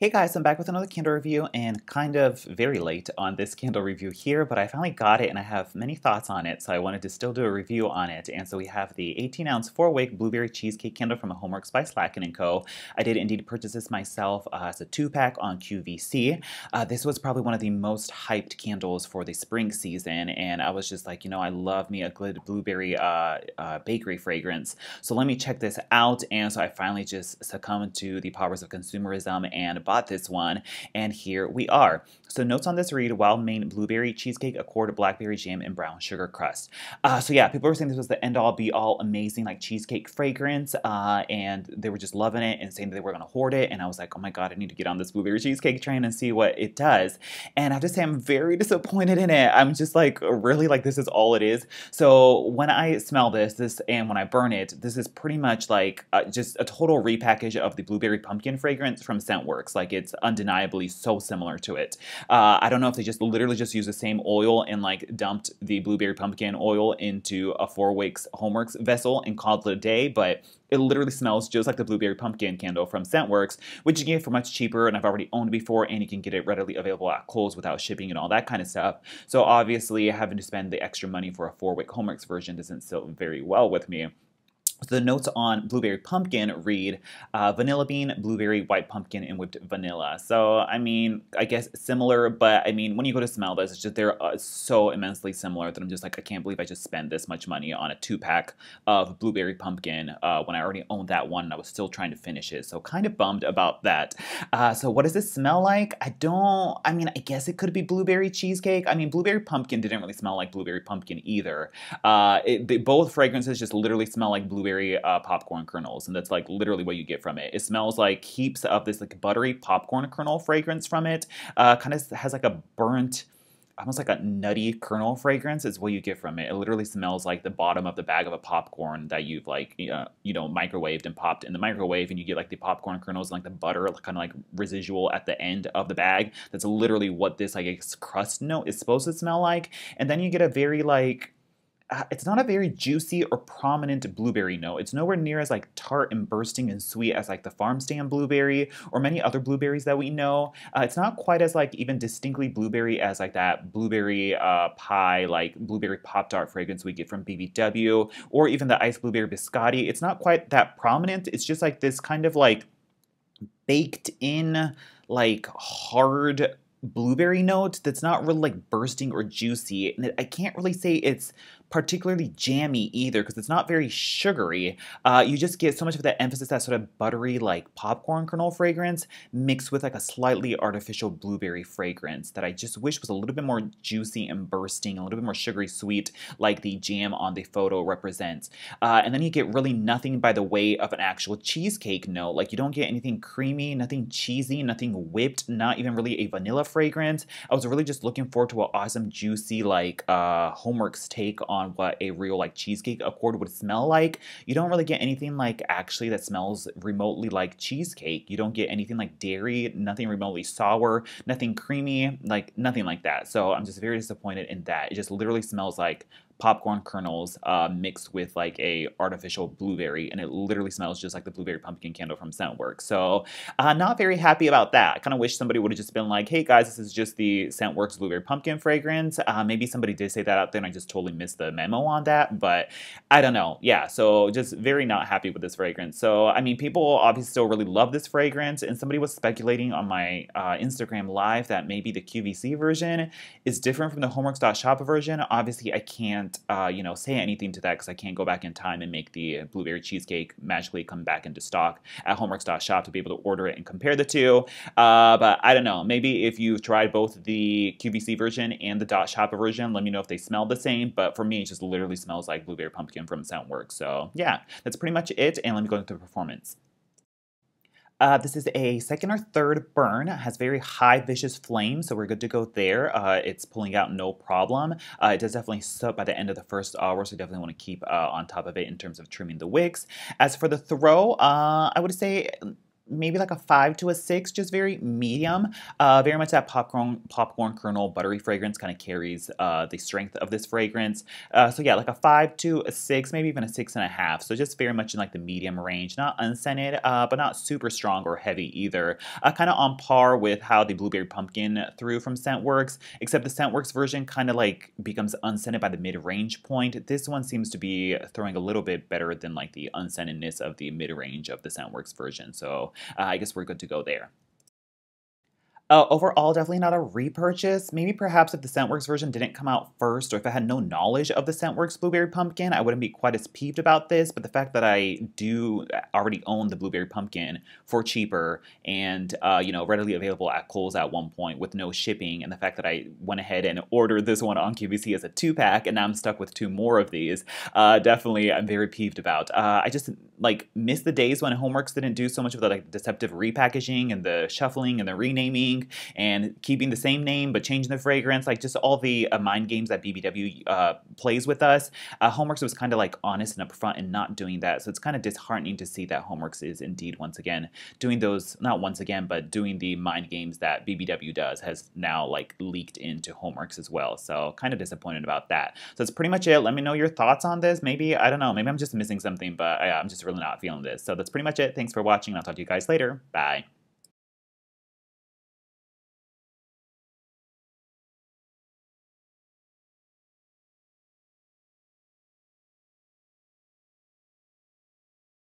Hey guys, I'm back with another candle review and kind of very late on this candle review here, but I finally got it and I have many thoughts on it, so I wanted to still do a review on it. And so we have the 18-ounce 4-wick blueberry cheesecake candle from HomeWorx by Slatkin & Co. I did indeed purchase this myself as a 2-pack on QVC. This was probably one of the most hyped candles for the spring season, and I was just like, I love me a good blueberry bakery fragrance, so let me check this out. And so I finally just succumbed to the powers of consumerism and bought this one, and here we are. So notes on this read: wild Maine blueberry cheesecake, accord blackberry jam, and brown sugar crust. So yeah, people were saying this was the end-all be-all amazing like cheesecake fragrance, and they were just loving it and saying that they were gonna hoard it, and I was like, oh my god, I need to get on this blueberry cheesecake train and see what it does. And I have to say I'm very disappointed in it. I'm just like, really, like, this is all it is. So when I smell this and when I burn it, this is pretty much like just a total repackage of the blueberry pumpkin fragrance from ScentWorks. Like, it's undeniably so similar to it. I don't know if they just literally just used the same oil and like dumped the blueberry pumpkin oil into a 4-wick HomeWorx vessel and called it a day, but it literally smells just like the blueberry pumpkin candle from ScentWorks, which you can get for much cheaper, and I've already owned before, and you can get it readily available at Kohl's without shipping and all that kind of stuff. So obviously having to spend the extra money for a 4-wick HomeWorx version doesn't sit very well with me. So the notes on blueberry pumpkin read vanilla bean, blueberry, white pumpkin, and whipped vanilla. So, I mean, I guess similar, but I mean, when you go to smell this, it's just they're so immensely similar that I'm just like, I can't believe I just spent this much money on a 2-pack of blueberry pumpkin when I already owned that one and I was still trying to finish it. So kind of bummed about that. So what does this smell like? I mean, I guess it could be blueberry cheesecake. I mean, blueberry pumpkin didn't really smell like blueberry pumpkin either. Both fragrances just literally smell like blueberry popcorn kernels, and that's like literally what you get from it. It smells like heaps of this like buttery popcorn kernel fragrance from it. Kind of has like a burnt, almost like a nutty kernel fragrance is what you get from it. It literally smells like the bottom of the bag of a popcorn that you've like microwaved and popped in the microwave, and you get like the popcorn kernels and like the butter kind of like residual at the end of the bag. That's literally what this like crust note is supposed to smell like. And then you get a very like it's not a very juicy or prominent blueberry note. It's nowhere near as like tart and bursting and sweet as like the farm stand blueberry or many other blueberries that we know. It's not quite as like even distinctly blueberry as like that blueberry pie, like blueberry Pop-Tart fragrance we get from BBW, or even the iced blueberry biscotti. It's not quite that prominent. It's just like this kind of like baked in like hard blueberry note that's not really like bursting or juicy, and I can't really say it's particularly jammy either because it's not very sugary. You just get so much of that emphasis, that sort of buttery like popcorn kernel fragrance mixed with like a slightly artificial blueberry fragrance that I just wish was a little bit more juicy and bursting, a little bit more sugary sweet like the jam on the photo represents. And then you get really nothing by the way of an actual cheesecake note. Like, you don't get anything creamy, nothing cheesy, nothing whipped, not even really a vanilla fragrance. I was really just looking forward to an awesome juicy like HomeWorx take on what a real like cheesecake accord would smell like. You don't really get anything like actually that smells remotely like cheesecake. You don't get anything like dairy, nothing remotely sour, nothing creamy, like nothing like that. So I'm just very disappointed in that. It just literally smells like popcorn kernels mixed with like a artificial blueberry, and it literally smells just like the blueberry pumpkin candle from ScentWorks. So not very happy about that. I kind of wish somebody would have just been like, hey guys, this is just the ScentWorks blueberry pumpkin fragrance. Maybe somebody did say that out there and I just totally missed the memo on that, but I don't know. Yeah, so just very not happy with this fragrance. So I mean, people obviously still really love this fragrance, and somebody was speculating on my Instagram live that maybe the QVC version is different from the HomeWorx.shop version. Obviously I can't say anything to that because I can't go back in time and make the blueberry cheesecake magically come back into stock at HomeWorx.shop to be able to order it and compare the two. But I don't know. Maybe if you've tried both the QVC version and the .shop version, let me know if they smell the same. But for me, it just literally smells like blueberry pumpkin from ScentWorks. So yeah, that's pretty much it. And let me go into the performance. This is a second or third burn. It has very high vicious flame, so we're good to go there. It's pulling out no problem. It does definitely soak by the end of the first hour, so you definitely want to keep on top of it in terms of trimming the wicks. As for the throw, I would say maybe like a 5 to a 6, just very medium. Very much that popcorn kernel buttery fragrance kind of carries the strength of this fragrance. So yeah, like a 5 to a 6, maybe even a 6.5. So just very much in like the medium range, not unscented, but not super strong or heavy either. Kind of on par with how the blueberry pumpkin threw from Scentworx, except the Scentworx version kind of like becomes unscented by the mid-range point. This one seems to be throwing a little bit better than like the unscentedness of the mid-range of the Scentworx version. So I guess we're good to go there. Overall, definitely not a repurchase. Maybe perhaps if the Scentworx version didn't come out first, or if I had no knowledge of the Scentworx Blueberry Pumpkin, I wouldn't be quite as peeved about this. But the fact that I do already own the Blueberry Pumpkin for cheaper and readily available at Kohl's at one point with no shipping, and the fact that I went ahead and ordered this one on QVC as a 2-pack, and now I'm stuck with 2 more of these, definitely I'm very peeved about. I just like miss the days when HomeWorx didn't do so much of the like deceptive repackaging and the shuffling and the renaming and keeping the same name but changing the fragrance, like just all the mind games that BBW plays with us. HomeWorx was kind of like honest and upfront and not doing that, so it's kind of disheartening to see that HomeWorx is indeed once again doing those, not once again, but doing the mind games that BBW does has now like leaked into HomeWorx as well. So kind of disappointed about that. So that's pretty much it. Let me know your thoughts on this. Maybe, I don't know, maybe I'm just missing something, but I'm just really not feeling this. So that's pretty much it. Thanks for watching. I'll talk to you guys later. Bye.